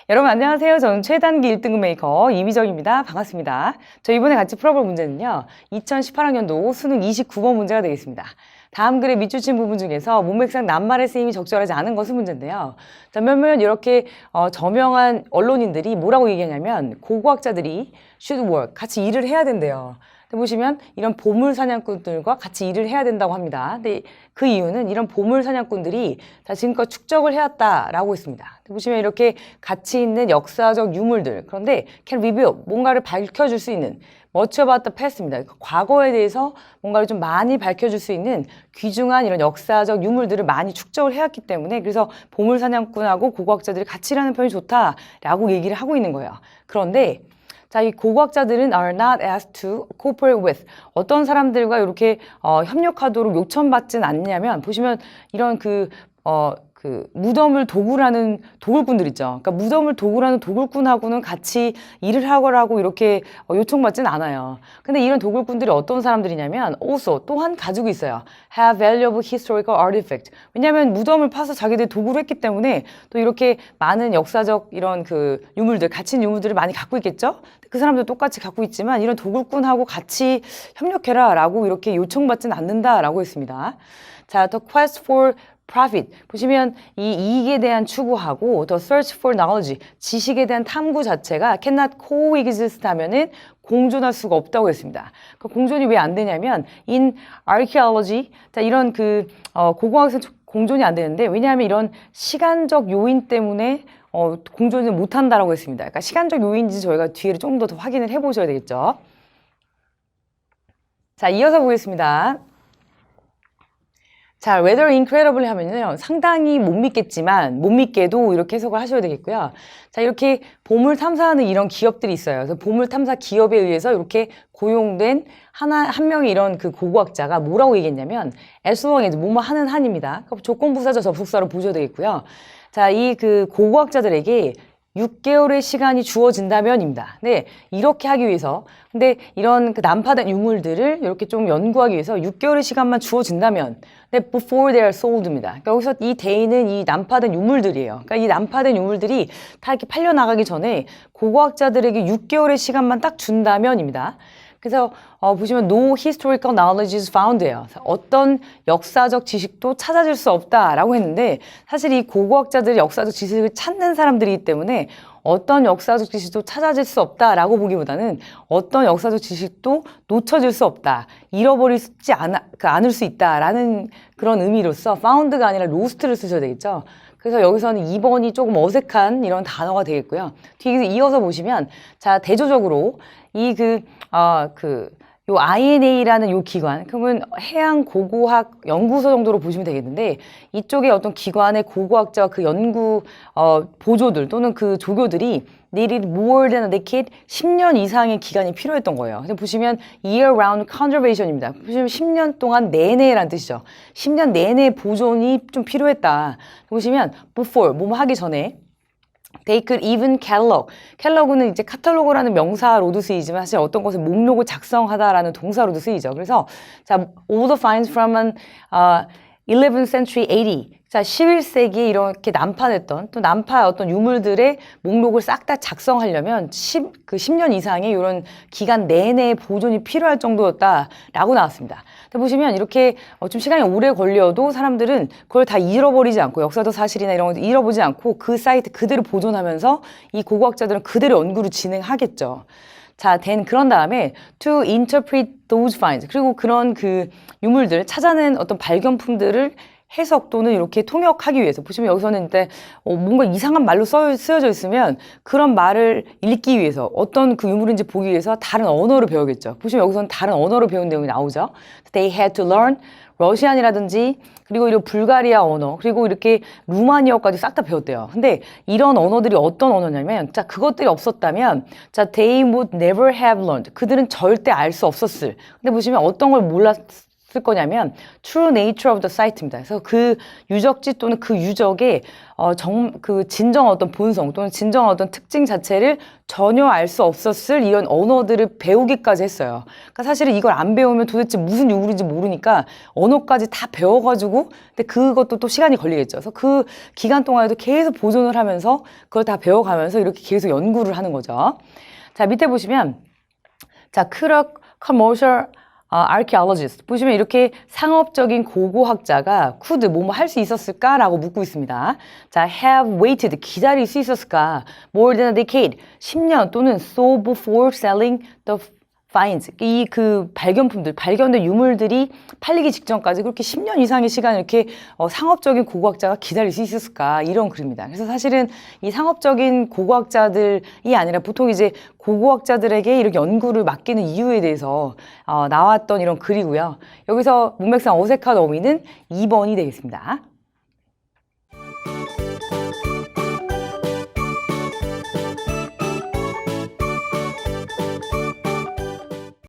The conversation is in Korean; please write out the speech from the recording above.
여러분 안녕하세요. 저는 최단기 1등급 메이커 이미정입니다. 반갑습니다. 저 이번에 같이 풀어볼 문제는요. 2018학년도 수능 29번 문제가 되겠습니다. 다음 글의 밑줄친 부분 중에서 문맥상 낱말의 쓰임이 적절하지 않은 것은 문제인데요. 자, 몇몇 이렇게 저명한 언론인들이 뭐라고 얘기하냐면 고고학자들이 should work, 같이 일을 해야 된대요. 보시면 이런 보물 사냥꾼들과 같이 일을 해야 된다고 합니다. 근데 그 이유는 이런 보물 사냥꾼들이 지금껏 축적을 해왔다라고 했습니다. 보시면 이렇게 가치 있는 역사적 유물들, 그런데 can reveal, 뭔가를 밝혀줄 수 있는 much about the past입니다. 과거에 대해서 뭔가를 좀 많이 밝혀줄 수 있는 귀중한 이런 역사적 유물들을 많이 축적을 해왔기 때문에 그래서 보물 사냥꾼하고 고고학자들이 같이 일하는 편이 좋다라고 얘기를 하고 있는 거예요. 그런데 자, 이 고고학자들은 are not asked to cooperate with. 어떤 사람들과 이렇게 협력하도록 요청받진 않냐면, 보시면 이런 무덤을 도굴하는 도굴꾼들 있죠. 그러니까 무덤을 도굴하는 도굴꾼하고는 같이 일을 하거라고 이렇게 요청받진 않아요. 근데 이런 도굴꾼들이 어떤 사람들이냐면 also 또한 가지고 있어요. have valuable historical artifact. 왜냐하면 무덤을 파서 자기들이 도굴을 했기 때문에 또 이렇게 많은 역사적 이런 유물들, 가치 있는 유물들을 많이 갖고 있겠죠. 그 사람도 똑같이 갖고 있지만 이런 도굴꾼하고 같이 협력해라 라고 이렇게 요청받진 않는다라고 했습니다. 자, the quest for profit. 보시면 이 이익에 대한 추구하고 the search for knowledge, 지식에 대한 탐구 자체가 cannot coexist 하면은 공존할 수가 없다고 했습니다. 그 공존이 왜 안 되냐면 in archaeology, 자, 이런 고고학에서 공존이 안 되는데 왜냐하면 이런 시간적 요인 때문에 공존을 못 한다라고 했습니다. 그러니까 시간적 요인인지 저희가 뒤에 좀 더 확인을 해 보셔야 되겠죠. 자, 이어서 보겠습니다. 자, whether incredibly 하면요. 상당히 못 믿겠지만, 못 믿게도 이렇게 해석을 하셔야 되겠고요. 자, 이렇게 보물 탐사하는 이런 기업들이 있어요. 그래서 보물 탐사 기업에 의해서 이렇게 고용된 한 명의 이런 고고학자가 뭐라고 얘기했냐면, as long as, 뭐뭐 하는 한입니다. 조건부사적 접속사로 보셔야 되겠고요. 자, 이 고고학자들에게 6개월의 시간이 주어진다면입니다. 네, 이렇게 하기 위해서, 근데 이런 난파된 유물들을 이렇게 좀 연구하기 위해서 6개월의 시간만 주어진다면, 네, before they are sold입니다. 그러니까 여기서 이 데이는 이 난파된 유물들이에요. 그러니까 이 난파된 유물들이 다 이렇게 팔려나가기 전에 고고학자들에게 6개월의 시간만 딱 준다면입니다. 그래서 보시면 no historical knowledge is found예요. 어떤 역사적 지식도 찾아질 수 없다라고 했는데 사실 이 고고학자들이 역사적 지식을 찾는 사람들이기 때문에 어떤 역사적 지식도 찾아질 수 없다라고 보기보다는 어떤 역사적 지식도 놓쳐질 수 없다, 잃어버리지 않을 수 있다라는 그런 의미로서 found가 아니라 lost를 쓰셔야 되겠죠. 그래서 여기서는 2번이 조금 어색한 이런 단어가 되겠고요. 뒤에 이어서 보시면 자, 대조적으로 요 INA라는 요 기관, 그러면 해양 고고학 연구소 정도로 보시면 되겠는데 이쪽에 어떤 기관의 고고학자와 그 연구 보조들 또는 그 조교들이 needed more than a decade, 10년 이상의 기간이 필요했던 거예요. 그래서 보시면 year-round conservation입니다. 보시면 10년 동안 내내라는 뜻이죠. 10년 내내 보존이 좀 필요했다. 보시면 before, 뭐뭐 하기 전에 They could even catalog. 캘러그는 이제 카탈로그라는 명사로도 쓰이지만 사실 어떤 것을 목록을 작성하다라는 동사로도 쓰이죠. 그래서 자, all the finds from an 11th century AD. 자, 11세기에 이렇게 난파됐던 또 난파 어떤 유물들의 목록을 싹 다 작성하려면 10년 이상의 이런 기간 내내 보존이 필요할 정도였다라고 나왔습니다. 근데 보시면 이렇게 좀 시간이 오래 걸려도 사람들은 그걸 다 잃어버리지 않고 역사적 사실이나 이런 것들 잃어보지 않고 그 사이트 그대로 보존하면서 이 고고학자들은 그대로 연구를 진행하겠죠. 자, 그런 다음에 to interpret those finds. 그리고 그런 유물들, 찾아낸 어떤 발견품들을 해석 또는 이렇게 통역하기 위해서 보시면 여기서는 이제 뭔가 이상한 말로 쓰여져 있으면 그런 말을 읽기 위해서 어떤 유물인지 보기 위해서 다른 언어를 배우겠죠. 보시면 여기서는 다른 언어를 배운 내용이 나오죠. They had to learn 러시안이라든지 그리고 이런 불가리아 언어 그리고 이렇게 루마니아어까지 싹 다 배웠대요. 근데 이런 언어들이 어떤 언어냐면 자, 그것들이 없었다면 자, they would never have learned. 그들은 절대 알 수 없었을. 근데 보시면 어떤 걸 거냐면 true nature of the site입니다. 그래서 그 유적지 또는 그 유적의 그 진정한 어떤 본성 또는 진정한 어떤 특징 자체를 전혀 알 수 없었을 이런 언어들을 배우기까지 했어요. 그러니까 사실은 이걸 안 배우면 도대체 무슨 유물인지 모르니까 언어까지 다 배워가지고 근데 그것도 또 시간이 걸리겠죠. 그래서 그 기간 동안에도 계속 보존을 하면서 그걸 다 배워가면서 이렇게 계속 연구를 하는 거죠. 자, 밑에 보시면 자, commercial archaeologist 보시면 이렇게 상업적인 고고학자가 could 뭐뭐 할 수 있었을까라고 묻고 있습니다. 자, have waited 기다릴 수 있었을까? more than a decade 10년 또는 so before selling the finds 이 그 발견품들 발견된 유물들이 팔리기 직전까지 그렇게 10년 이상의 시간을 이렇게 상업적인 고고학자가 기다릴 수 있었을까 이런 글입니다. 그래서 사실은 이 상업적인 고고학자들이 아니라 보통 이제 고고학자들에게 이렇게 연구를 맡기는 이유에 대해서 나왔던 이런 글이고요. 여기서 문맥상 어색한 어휘는 2번이 되겠습니다.